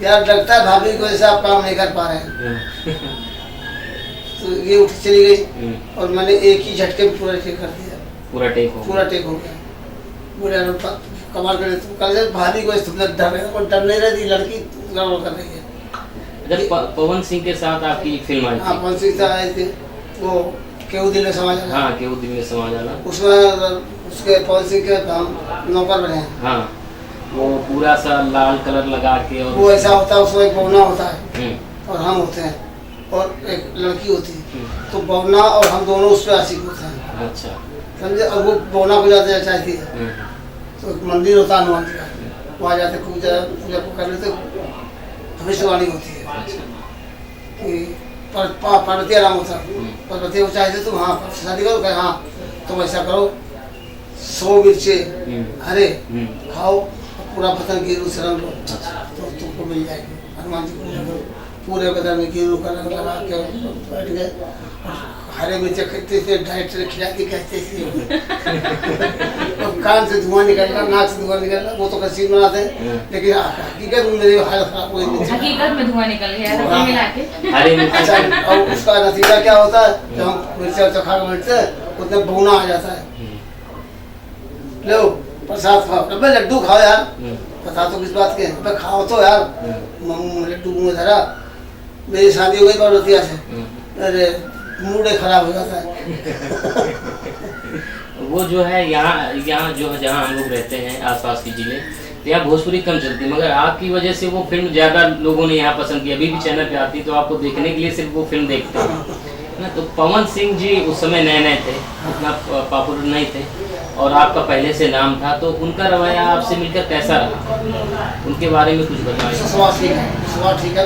यार लगता है भाभी की वजह से आप काम नहीं कर पा रहे हैं। तो ये उठ के चली गई और मैंने एक ही झटके में पूरा टेक कर दिया, पूरा टेक हो पूरा टेक हो गया। बोले कमाल कर तुम कल से भाभी को तुम डर रहे हो, डर नहीं रही, लड़की गड़बड़ कर रही है। जब पवन सिंह के साथ आपकी फिल्म आई हाँ, थी, पवन सिंह साहब आए थे, वो केहू दिल में समा जाना, हाँ, कि वो दिल में समा जाना, उसमें उसके पवन सिंह के हम नौकर बने हैं। हाँ, वो पूरा सा लाल कलर लगा के और वो ऐसा होता है, उसमें एक बौना होता है हम्म, और हम होते हैं और एक लड़की होती है, तो बौना और हम दोनों उस पर आशिक होते हैं, अच्छा, समझे। और वो बौना को ज़्यादा चाहती है, हम्म, तो एक मंदिर होता है हनुमान जी का, वहाँ जाते पूजा पूजा को कर लेते, भविष्यवाणी होती है अच्छा, कि पार्वती आराम होता है, पार्वती को चाहते तुम हाँ शादी करो, कहे हाँ तुम ऐसा करो 100 मिर्चे हरे खाओ, पूरा बदन गेरू से रंग लो तो तुमको मिल जाएगी। हनुमान जी पूजा करो, पूरे बदन में गेरू का रंग लगा के बैठ गए, हरे मिर्चे खाते थे, डाइट खिलाती कहते थे। और कान से धुआं निकल रहा, नाक से धुआं निकल रहा, वो तो कसीन बनाते हैं, लेकिन हकीकत में मेरी हालत खराब हुई। हकीकत में धुआं निकल गया था मिला के। हरी मिर्च, अच्छा, और उसका नतीजा क्या होता है, जब हम मिर्चा उर्चा खा के बैठते हैं उतने बौना आ जाता है। लो प्रसाद खाओ, अबे लड्डू खाओ यार, बता तो किस बात के, अबे खाओ तो यार, लड्डू मुँह धरा। मेरी शादी हो गई पार्वतिया से, अरे मूड खराब हो जाता है। वो जो है यहाँ जो है जहाँ हम लोग रहते हैं आसपास के जिले, तो यहाँ भोजपुरी कम चलती है, मगर आपकी वजह से वो फिल्म ज़्यादा लोगों ने यहाँ पसंद की। अभी भी चैनल पे आती है तो आपको देखने के लिए सिर्फ वो फिल्म देखते हैं ना। तो पवन सिंह जी उस समय नए नए थे, उतना पॉपुलर नहीं थे और आपका पहले से नाम था, तो उनका रवैया आपसे मिलकर कैसा रहा, उनके बारे में कुछ बताइए। स्वास्थ्य ठीक है, स्वास्थ्य ठीक है,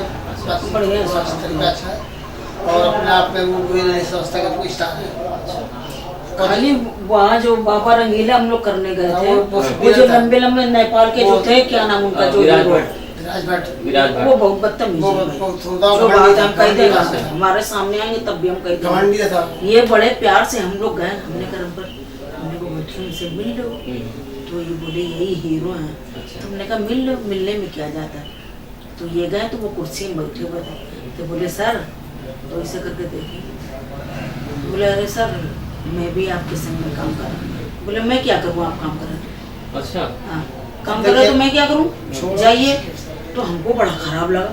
बढ़िया, स्वास्थ्य तरीका अच्छा है और अपने आप में वो कोई नहीं समझता कि कोई स्टार है। खाली वहाँ जो बाबा रंगीला हम लोग करने गए थे, वो वो जो लंबे लंबे नेपाल के जो थे, क्या नाम उनका, जो विराज हीरो, भट्ट, वो बहुत बदतमीज है। जो बात हम कह देगा हमारे सामने आएंगे तब भी हम कह घमंडी देंगे। था। ये बड़े प्यार से हम लोग गए, हमने कहा पर हमने को बैठे उनसे मिल लो, तो ये बोले यही हीरो हैं। तो हमने कहा मिल लो, मिलने में क्या जाता है। तो ये गए तो वो कुर्सी में बैठे हुए थे, तो बोले सर, तो ऐसे करके देखे, बोले अरे सर मैं भी आपके संग में काम कर रहा हूँ। बोले मैं क्या करूँ, आप काम कर रहे हैं। अच्छा, हाँ, काम कर रहे तो मैं क्या करूँ, जाइए। तो हमको बड़ा खराब लगा,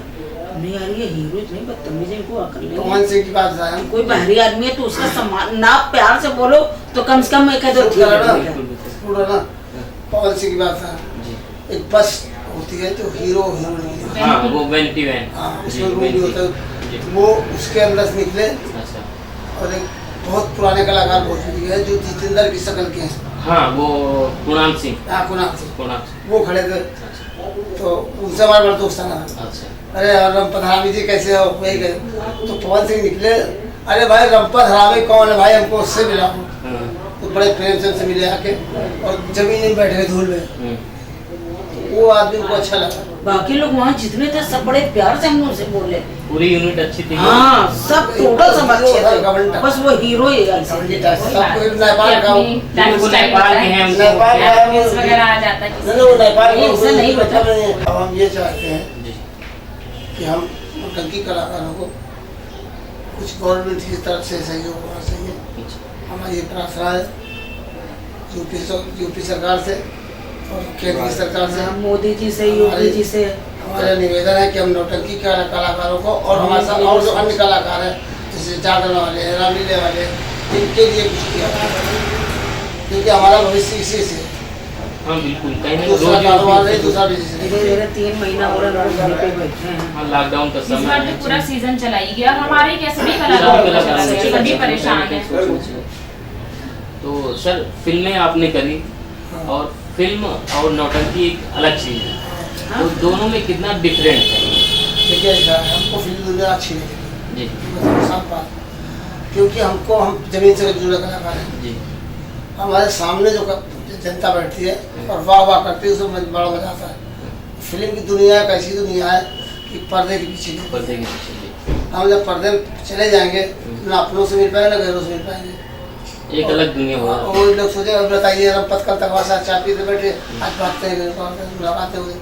नहीं यार ये हीरो इतने बदतमीज, इनको आकर ले। पवन सिंह की बात है, कोई बाहरी आदमी है तो उसका सम्मान ना, प्यार से बोलो तो कम से कम एक दो पवन सिंह की बात है। एक बस होती है तो हीरो हीरोइन, हाँ, वो वैनिटी वैन, हाँ उसमें रूम भी होता है, वो उसके अंदर से निकले। अच्छा, और एक बहुत पुराने कलाकार भोजपुरी है जो जितेंद्र की शक्ल के हैं, हाँ, वो कुणाल सिंह, कुणाल सिंह, कुणाल, वो खड़े थे, तो उनसे हमारा बड़ा दोस्त था। अच्छा, अरे रमपत हरामी जी कैसे हो, वही गए। तो पवन सिंह निकले, अरे भाई रमपत हरामी कौन है भाई, हमको उससे मिला। तो बड़े प्रेम से उनसे मिले आके और जमीन में बैठे धूल में, वो आदमी को अच्छा लगा। बाकी लोग वहाँ जितने थे सब बड़े प्यार से हम उनसे बोले, पूरी यूनिट अच्छी थी। हाँ सब टोटल सब अच्छे थे, बस वो हीरो ही सब कोई नेपाल का वो नेपाल के हैं, उनको नेपाल का है, News वगैरह आ जाता है नहीं वो नेपाल नहीं, ऐसा नहीं मतलब होता। नहीं है। अब हम ये चाहते हैं जी कि हम नौटंकी कलाकारों को कुछ गवर्नमेंट की तरफ से सहयोग होना चाहिए। अच्छा। हमारी ये प्रार्थना है यूपी सरकार से और केंद्र की सरकार से। मोदी जी से, योगी जी से हमारा निवेदन है कि हम नौटंकी कलाकारों को और हमारे साथ और जो अन्य कलाकार हैं जैसे जागरण वाले हैं, रामलीला वाले हैं, इनके लिए कुछ किया जाए, क्योंकि हमारा भविष्य इसी से है। हाँ बिल्कुल, कहीं ना दूसरा कारोबार नहीं, दूसरा बिजनेस नहीं। धीरे-धीरे 3 महीना हो रहा है घर पे बैठे हैं। हाँ लॉकडाउन का इस समय बार है। तो पूरा सीजन चला ही गया, हमारे क्या सभी पूरा कलाकार कलाकार सभी परेशान हैं। तो सर फिल्में आपने करी और फिल्म और नौटंकी एक अलग चीज़ है, तो दोनों में कितना डिफरेंट है? देखिए हमको फिल्म दुनिया अच्छी नहीं लगी, जी मतलब साफ बात, क्योंकि हमको हम जमीन से जुड़े कलाकार हैं। जी हमारे सामने जो जनता बैठती है और वाह वाह करती है, उसमें बड़ा मजा आता है। फिल्म की दुनिया एक ऐसी दुनिया है कि पर्दे के पीछे नहीं। पर्दे के पीछे जी। हम जब पर्दे में चले जाएंगे ना अपनों से मिल पाएंगे ना घरों से मिल पाएंगे। एक अलग दुनिया हो रहा है। वो लोग सोचे अब बताइए हम पत्थर तक वहाँ से चाय पीते बैठे आज बात करेंगे मुलाकात हुए,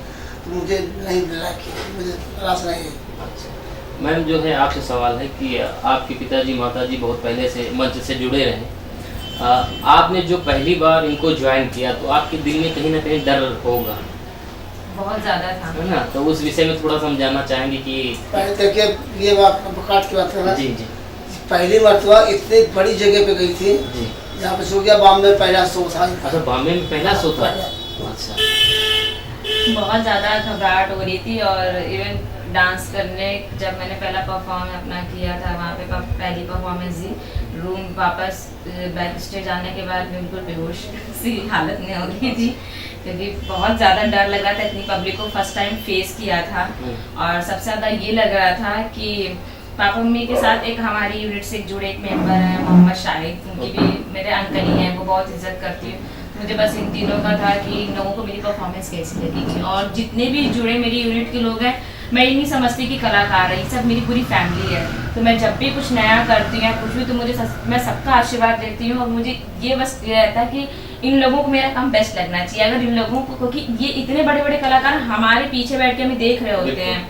तो मुझे नहीं मिला कि मुझे रास नहीं है। अच्छा मैम, जो है आपसे सवाल है कि आपके पिताजी माताजी बहुत पहले से मंच से जुड़े रहे, आपने जो पहली बार इनको ज्वाइन किया तो आपके दिल में कहीं ना कहीं डर होगा, बहुत ज्यादा था। है ना? तो उस विषय में थोड़ा समझाना चाहेंगे कि पहले देखिए ये बात काट की बात करना, जी जी पहली मरतबा इतनी बड़ी जगह पे गई थी जी। जहाँ पे सो गया बॉम्बे पहला शो था। अच्छा बॉम्बे में पहला शो था? अच्छा बहुत ज़्यादा घबराहट हो रही थी और इवन डांस करने जब मैंने पहला परफॉर्म अपना किया था वहाँ पे पहली परफॉर्मेंस दी, रूम वापस बैक स्टेज आने के बाद बिल्कुल बेहोश सी हालत में हो गई थी, क्योंकि बहुत ज़्यादा डर लग रहा था, इतनी पब्लिक को फर्स्ट टाइम फेस किया था। और सबसे ज़्यादा ये लग रहा था कि पापा मम्मी के साथ एक हमारी यूनिट से जुड़े एक मेंबर हैं मोहम्मद शाहिद, उनकी भी मेरे अंकल ही हैं, वो बहुत इज्जत करती हूँ। मुझे बस इन तीनों का था कि इन लोगों को मेरी परफॉर्मेंस कैसी लगेगी, और जितने भी जुड़े मेरी यूनिट के लोग हैं, मैं ये नहीं समझती कि कलाकार है, ये सब मेरी पूरी फैमिली है। तो मैं जब भी कुछ नया करती हूँ या कुछ भी, तो मैं सबका आशीर्वाद देती हूँ और मुझे ये बस ये रहता है कि इन लोगों को मेरा काम बेस्ट लगना चाहिए। अगर इन लोगों को, क्योंकि ये इतने बड़े बड़े कलाकार हमारे पीछे बैठ के हमें देख रहे होते हैं,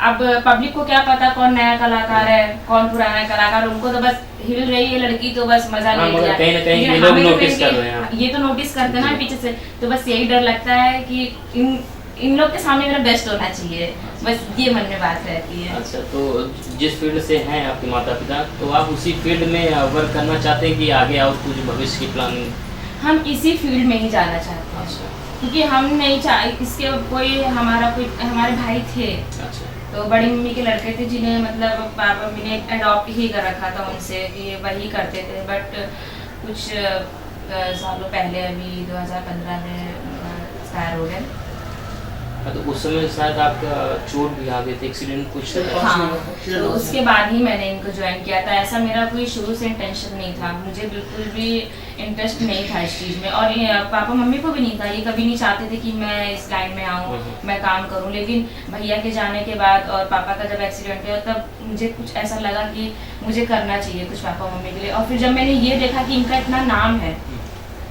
अब पब्लिक को क्या पता कौन नया कलाकार है कौन पुराना कलाकार, उनको तो बस हिल रही है लड़की तो बस मजा ले लिया। कहीं ना कहीं ये लोग नोटिस कर रहे हैं, ये तो नोटिस करते हैं ना पीछे से, तो बस यही डर लगता है कि इन लोग के सामने मेरा बेस्ट होना चाहिए, बस ये मन में बात रहती है। अच्छा, तो जिस फील्ड से हैं आपके माता पिता, तो आप उसी फील्ड में वर्क करना चाहते हैं कि आगे और कुछ भविष्य की प्लानिंग? हम इसी फील्ड में ही जाना चाहते हैं। अच्छा, क्योंकि हम नहीं चाह इसके कोई हमारे भाई थे, अच्छा, तो बड़ी मम्मी के लड़के थे जिन्हें मतलब पापा मम्मी ने अडॉप्ट ही कर रखा था उनसे कि वही करते थे, बट कुछ सालों पहले अभी 2015 में एक्सपायर हो गए। तो उस समय शायद आपका चोट भी आ गई थी, एक्सीडेंट कुछ? हाँ, तो उसके बाद ही मैंने इनको ज्वाइन किया था। ऐसा मेरा कोई शुरू से इंटेंशन नहीं था, मुझे बिल्कुल भी इंटरेस्ट नहीं था इस चीज़ में, और पापा मम्मी को भी नहीं था, ये कभी नहीं चाहते थे कि मैं इस लाइन में आऊँ, मैं काम करूँ। लेकिन भैया के जाने के बाद और पापा का जब एक्सीडेंट हुआ, तब मुझे कुछ ऐसा लगा कि मुझे करना चाहिए कुछ पापा मम्मी के लिए। और फिर जब मैंने ये देखा कि इनका इतना नाम है,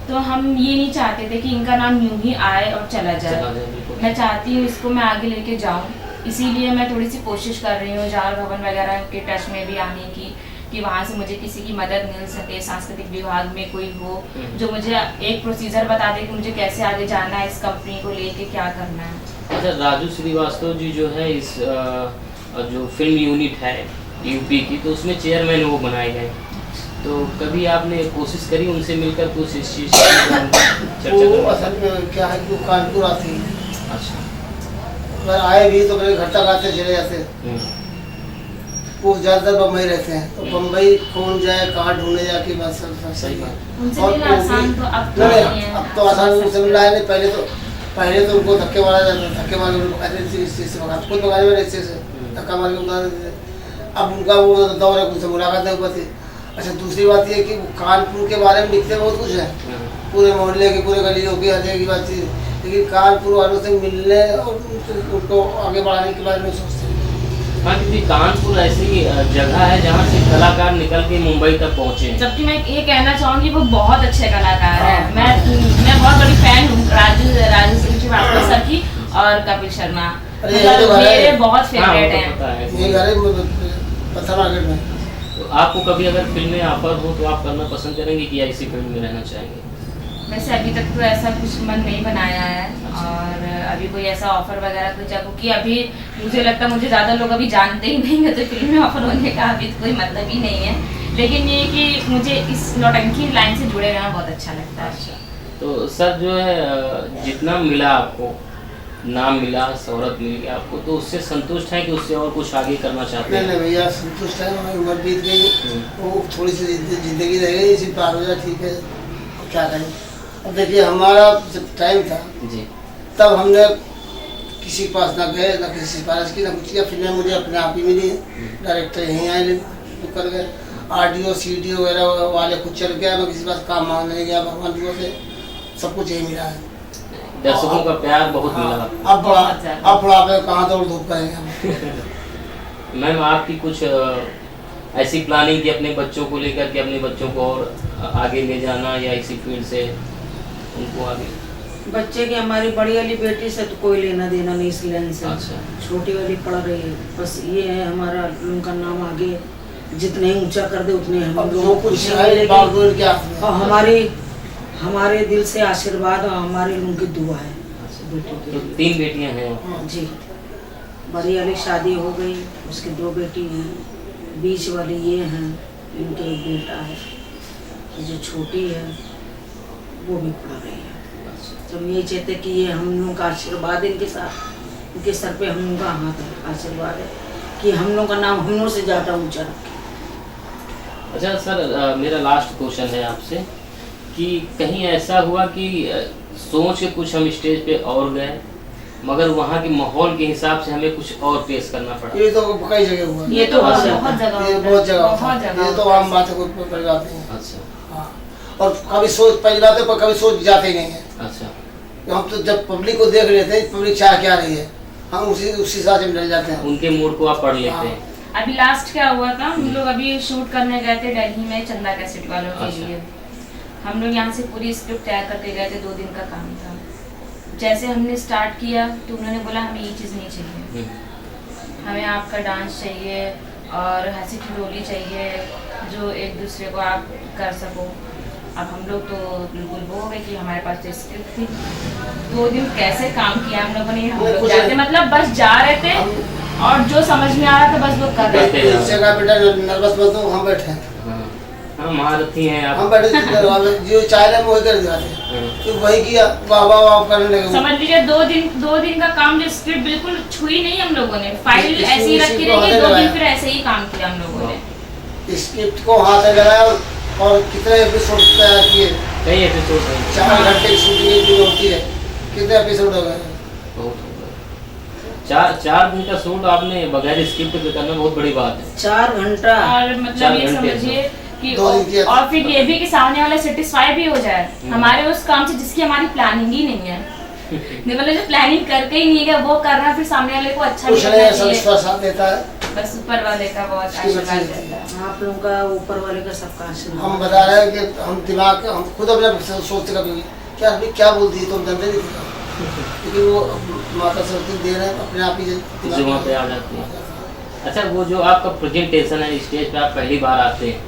तो हम ये नहीं चाहते थे कि इनका नाम यूं ही आए और चला जाए। मैं चाहती हूँ इसको मैं आगे लेके जाऊँ, इसीलिए मैं थोड़ी सी कोशिश कर रही हूँ जाल भवन वगैरह के टच में भी आने की, कि वहाँ से मुझे किसी की मदद मिल सके, सांस्कृतिक विभाग में कोई हो जो मुझे एक प्रोसीजर बता दे कि मुझे कैसे आगे जाना है, इस कंपनी को लेके क्या करना है। अच्छा, राजू श्रीवास्तव जी जो है इस जो फिल्म यूनिट है यूपी की, तो उसमें चेयरमैन वो बनाए गए, तो कभी आपने कोशिश करी उनसे मिलकर कुछ इस चीज़ चर्चा वो करने? असल में क्या है कि वो कानपुर आती है, अच्छा, अगर आए भी तो मेरे घर तक आते चले जाते। वो ज़्यादातर बम्बई रहते हैं, तो बम्बई कौन जाए कहाँ ढूंढने जाके बस सही बात। उनसे और मिलना वो भी- आसान तो अब तो नहीं, नहीं है। अब तो आसान उनसे मिलना है नहीं, पहले तो उनको धक्के मारा जाता था, धक्के मार के उनको कहते थे इस चीज़ से भगा, खुद भगाने वाले इस चीज़ से धक्का मार के उतार देते थे। अब उनका वो दौर है, उनसे मुलाकात नहीं होती। अच्छा, दूसरी बात ये कि वो कानपुर के बारे में लिखते बहुत कुछ है, पूरे मोहल्ले की पूरे गलियों की हर जगह की बातचीत, लेकिन कानपुर वालों से मिलने और उनको आगे बढ़ाने के बारे में सोचते हैं। हाँ, क्योंकि कानपुर ऐसी जगह है जहाँ से कलाकार निकल के मुंबई तक पहुँचे हैं। जबकि मैं ये कहना चाहूंगी वो बहुत अच्छे कलाकार हैं। हाँ। मैं बहुत बड़ी फैन हूँ राजू श्रीवास्तव सर की और कपिल शर्मा, अरे ये तो मतलब घर है। मेरे बहुत हाँ, वो फेवरेट तो हैं। पता है। ये घर है पत्थर मार्केट में। तो आपको कभी अगर फिल्म में ऑफर हो तो आप करना पसंद करेंगे कि ऐसी फिल्म में रहना चाहेंगे? वैसे अभी तक तो ऐसा कुछ मन नहीं बनाया है, और अभी कोई ऐसा ऑफर वगैरह कुछ, क्योंकि अभी मुझे लगता है मुझे ज़्यादा लोग अभी जानते ही नहीं है, तो फिल्म में ऑफर होने का अभी कोई मतलब ही नहीं है। लेकिन ये कि मुझे इस नौटंकी लाइन से जुड़े रहना बहुत अच्छा लगता है। तो सर जो है जितना मिला आपको, नाम मिला, शोहरत मिल गया आपको, तो उससे संतुष्ट हैं कि उससे और कुछ आगे करना चाहते नहीं हैं? भैया संतुष्ट है, हमारी उम्र बीत गई, वो थोड़ी सी जिंदगी रह गई, इसी पार हो जाए, ठीक है, अब क्या करें। अब देखिए हमारा जब टाइम था जी। तब हमने किसी के पास ना गए, ना किसी सिफारिश की, ना कुछ किया। फिल्में मुझे अपने आप ही मिली, डायरेक्टर यहीं आए तो कर गए, RDO CD वगैरह वाले खुद चल गया, मैं किसी पास काम मांगने नहीं गया, भगवान की ओर से सब कुछ यही मिला है। दर्शकों का प्यार बहुत मिला। अब बुढ़ापे कहाँ दौड़ धूप करेंगे हम। मैम आपकी कुछ ऐसी प्लानिंग थी अपने बच्चों को लेकर के, अपने बच्चों को और आगे ले जाना या इसी फील्ड से उनको आगे? बच्चे की हमारी बड़ी वाली बेटी से तो कोई लेना देना नहीं इस लाइन से। अच्छा। छोटी वाली पढ़ रही है, बस ये है हमारा उनका नाम आगे जितने ही ऊंचा कर दे उतने हम अब जो लोगों को कुछ खुशी है मिलेगी। बावजूद क्या और हमारे दिल से आशीर्वाद और हमारे उनकी दुआ है बेटी तो की। 3 बेटियां हैं। जी, बड़ी वाली शादी हो गई, उसकी 2 बेटी हैं, बीच वाली ये हैं, इनके एक बेटा है, जो छोटी है वो भी पढ़ रही है। तो हम यही चाहते कि ये हम लोगों का आशीर्वाद इनके साथ, इनके सर पे हम लोगों का हाथ है, आशीर्वाद है कि हम लोगों का नाम हम लोगों से ज़्यादा ऊंचा रखे। अच्छा सर, मेरा लास्ट क्वेश्चन है आपसे कि कहीं ऐसा हुआ कि सोच के कुछ हम स्टेज पे और गए, मगर वहाँ के माहौल के हिसाब से हमें कुछ और पेश करना पड़ा? ये तो कई जगह हुआ, ये तो बहुत बहुत जगह ये बहुत जगह बहुत होता है। जगह ये तो आम बात है, कोई पड़ जाते हैं। अच्छा। हाँ, और कभी सोच पड़ जाते पर कभी सोच जाते ही नहीं है। अच्छा। हम तो जब पब्लिक को देख लेते हैं, पब्लिक चाह क्या रही है, हम उसी हिसाब से मिल जाते हैं। उनके मूड को आप पढ़ लेते हाँ। हैं। अभी लास्ट क्या हुआ था, हम लोग अभी शूट करने गए थे दिल्ली में चंदा कैसेट वालों के अच्छा। लिए। हम लोग यहाँ से पूरी स्क्रिप्ट तैयार करके गए थे, 2 दिन का काम था। जैसे हमने स्टार्ट किया तो उन्होंने बोला हमें ये चीज़ नहीं चाहिए, हमें आपका डांस चाहिए और हंसी ठिठोली चाहिए जो एक दूसरे को आप कर सको। अब हम लोग तो बिल्कुल वो हो गए कि हमारे पास तो स्क्रिप्ट थी। 2 दिन कैसे काम किया हम लोगों ने, हम लोग जाते मतलब बस जा रहे थे और जो समझ में आ रहा था बस वो कर रहे थे। इस जगह बेटा नर्वस मत हो, हम बैठे हैं, हाँ, महारथी हैं आप। हम बैठे जो चाह रहे हैं वही कर दिखाते हैं, तो वही किया, वाह वाह वाह करने लगे। समझ लीजिए 2 दिन का काम, जो स्क्रिप्ट बिल्कुल छुई नहीं हम लोगों ने, फाइल इसी- ऐसे ही इसी रखी को रही, हाथ 2 दिन लगाया। फिर ऐसे ही काम किया हम लोगों ने। स्क्रिप्ट को हाथ में लगाया और कितने एपिसोड तैयार किए। कई एपिसोड हैं। 4 घंटे की शूटिंग एक दिन होती है, कितने एपिसोड हो गए। बहुत हो गया। 4 दिन का शूट आपने बगैर स्क्रिप्ट पे करना बहुत बड़ी बात है। 4 घंटा। और मतलब 4 ये घंटे समझिए कि 2 दिन किया। और फिर ये भी कि सामने वाला सेटिस्फाई भी हो जाए हमारे उस काम से जिसकी हमारी प्लानिंग ही नहीं है। मतलब जो प्लानिंग करके ही नहीं है वो करना, फिर सामने वाले को अच्छा भी कुछ लगना नहीं, चाहिए। सब साथ देता है। बस ऊपर वाले का बहुत आशीर्वाद रहता है। आप लोगों का ऊपर वाले का सबका आशीर्वाद। हम बता रहे हैं कि हम दिमाग, हम खुद अपने सोचते कभी क्या अभी क्या बोलती है, तुम जानते नहीं थे, क्योंकि वो माता सरस्वती दे रहे हैं अपने आप ही जो वहाँ पे आ जाती है। अच्छा, वो जो आपका प्रेजेंटेशन है, स्टेज पे आप पहली बार आते हैं,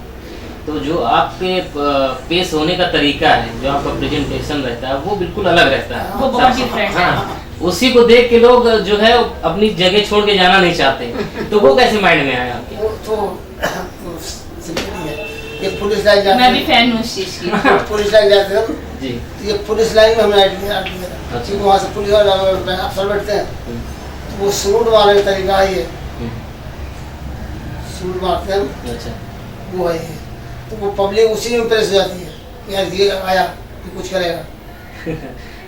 तो जो आपके पेश होने का तरीका है, जो आपका प्रेजेंटेशन रहता है, वो बिल्कुल अलग रहता है। वो बहुत डिफरेंट है। हाँ, उसी को देख के लोग जो है अपनी जगह छोड़ के जाना नहीं चाहते, तो वो कैसे माइंड में आया आपके? वो तो सिंपल ही है। ये पुलिस लाइन जाते मैं भी फैन हूँ इस चीज़ की। पुलिस लाइन जाते हैं हम, जी। तो ये पुलिस लाइन में हमने ऐड किया, अच्छा। क्योंकि वहाँ से पुलिस वाले अफसर बैठते हैं, तो वो सलूट मारने का तरीका है, ये सलूट मारते हैं, अच्छा। वो है ये। तो वो पब्लिक उसी में इंप्रेस हो जाती है, यार ये आया ये कुछ करेगा।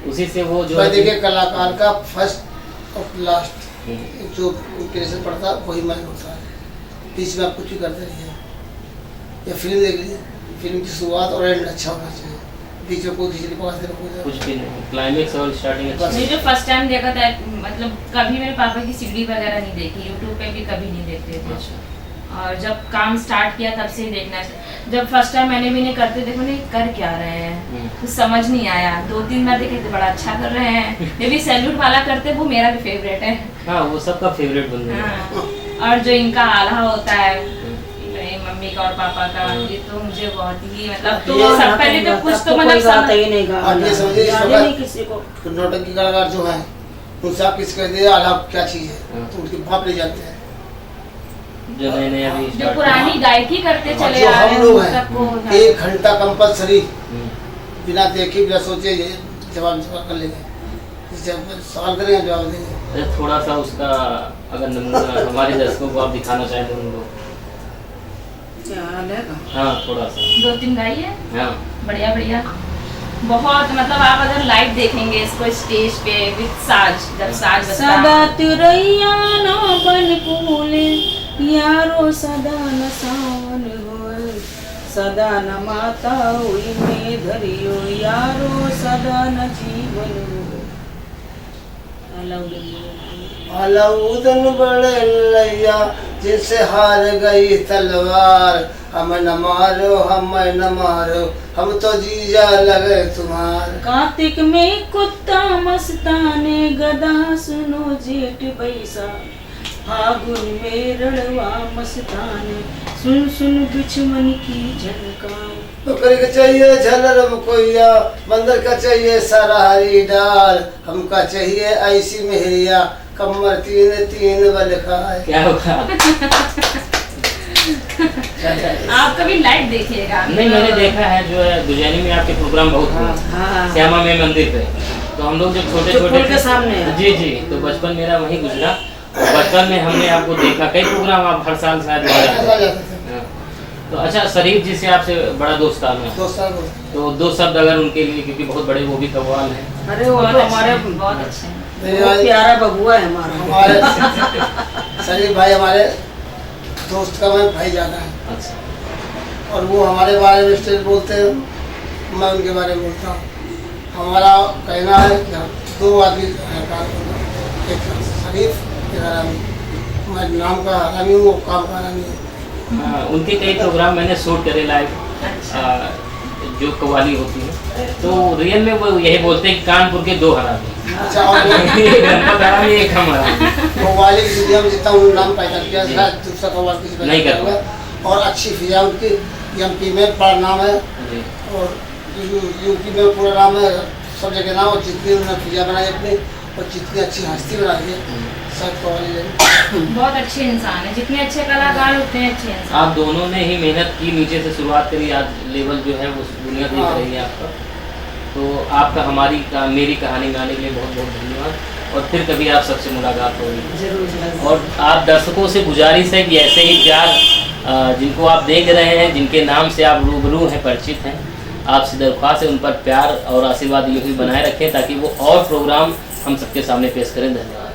उसी से वो जो मैं देखिए कलाकार का फर्स्ट और लास्ट जो इंप्रेशन पड़ता है वही मन होता है। बीच में आप कुछ भी करते रहिए, या फिल्म देख लीजिए, फिल्म की शुरुआत और एंड अच्छा होना चाहिए, बीच में कोई खिचड़ी पका दे कुछ भी नहीं, क्लाइमेक्स और स्टार्टिंग अच्छी मैंने जो फर्स्ट टाइम देखा था, मतलब कभी मेरे पापा की सीढ़ी वगैरह नहीं देखी, यूट्यूब पे भी कभी नहीं देखते थे। अच्छा। और जब काम स्टार्ट किया तब से ही देखना, जब फर्स्ट टाइम मैंने भी नहीं करते देखो नहीं कर क्या रहे हैं, कुछ समझ नहीं आया। 2-3 बार देखे तो बड़ा अच्छा कर रहे हैं। ये भी सैल्यूट वाला करते, वो मेरा भी फेवरेट है। हाँ, वो सबका फेवरेट बन गया। हाँ। और जो इनका आल्हा होता है मेरी मम्मी का और पापा का, ये तो मुझे बहुत ही मतलब तो सब पहले तो कुछ तो मतलब समझ ही नहीं गा, आप ये समझिए इस याद ही नहीं किसी को। वक्त नौटंकी कलाकार जो है उनसे आप किस कह दिए आला क्या चीज़ है, तो उनके बाप ले जाते हैं। जो नए अभी जो स्टार्ट पुरानी गायकी करते और चले जो आ रहे हम लोग हैं सबको हैं 1 घंटा कंपलसरी बिना देखे बिना सोचे जवाब कर लेंगे, जब सवाल करेंगे जवाब देंगे। थोड़ा सा उसका अगर नमूना हमारे दर्शकों को आप दिखाना चाहें तो उनको। हाँ, थोड़ा सा 2-3 गाई है। हाँ। बढ़िया बढ़िया, बहुत मतलब आप अगर लाइव देखेंगे इसको स्टेज पे विद साज, जब साज बजता सदा तुरैया ना बन फूले यारो, सदा न सावन होए, सदा न माता हुई में धरियो यारो, सदा न जीवन होए। अलाउद्दीन बड़े लैया जिनसे हार गई तलवार, हमें न मारो हमें न मारो, हम तो जीजा लगे तुम्हार। कार्तिक में कुत्ता मस्ताने गदा सुनो जेठ बैसा, फागुन में रणवा मस्ताने सुन सुन दुश्मन की झनकार। बकरी का चाहिए झलर मकोइया, बंदर का चाहिए सारा हरी डाल, हमका चाहिए ऐसी मेहरिया कमर 3 बल खाए। क्या होगा? आप कभी लाइव देखिएगा। नहीं, मैंने देखा है, जो है दुजैनी में आपके प्रोग्राम बहुत हुए, श्यामा में मंदिर पे। तो हम लोग जब छोटे छोटे के सामने जी जी, तो बचपन मेरा वहीं गुजरा। बचपन में हमने आपको देखा, कई प्रोग्राम आप हर साल शायद आ जाते हैं। तो अच्छा, शरीफ जी से आपसे बड़ा दोस्ताना है, तो 2 शब्द अगर उनके लिए, क्योंकि बहुत बड़े वो भी कव्वाल हैं। अरे वो तो हमारे बहुत अच्छे हैं, बहुत प्यारा बबुआ है हमारा। हमारे शरीफ भाई हमारे दोस्त का मैं भाई जाना है। अच्छा। और वो हमारे बारे में स्टेज बोलते हैं, मैं उनके बारे में बोलता हूँ। हमारा कहना है कि 2 आदमी एक शरीफ, एक हरामी। मैं नाम का हरामी हूँ, वो काम का हरामी है। हाँ, उनके कई प्रोग्राम मैंने शूट करे लाइव, जो कव्वाली होती है, तो रियल में वो यही बोलते हैं कि कानपुर के 2 हरामी। अच्छा, और एक गणपत हरामी, एक हम हरामी। कव्वाली की दुनिया में जितना उन्होंने नाम पैदा किया शायद दूसरा कव्वाल किसी नहीं कर पाया। और अच्छी फिजा उनकी एमपी में बड़ा नाम है, जी। और यूपी में पूरा नाम है, सब जगह नाम। और जितनी उन्होंने फिजा बनाई अपनी, और जितनी अच्छी हस्ती बनाई है, सब कव्वाली बहुत अच्छे इंसान है। जितने अच्छे कलाकार उतने अच्छे इंसान। आप दोनों ने ही मेहनत की, नीचे से शुरुआत करी, आज लेवल जो है वो दुनिया देख रही है आपका। तो आपका मेरी कहानी गाने के लिए बहुत बहुत धन्यवाद, और फिर कभी आप सबसे मुलाकात होगी जरूर। और आप दर्शकों से गुजारिश है कि ऐसे ही प्यार जिनको आप देख रहे हैं, जिनके नाम से आप रूबरू हैं, परिचित हैं, आपसे दरख्वास्त है उन पर प्यार और आशीर्वाद यूँ ही बनाए रखें, ताकि वो और प्रोग्राम हम सबके सामने पेश करें। धन्यवाद।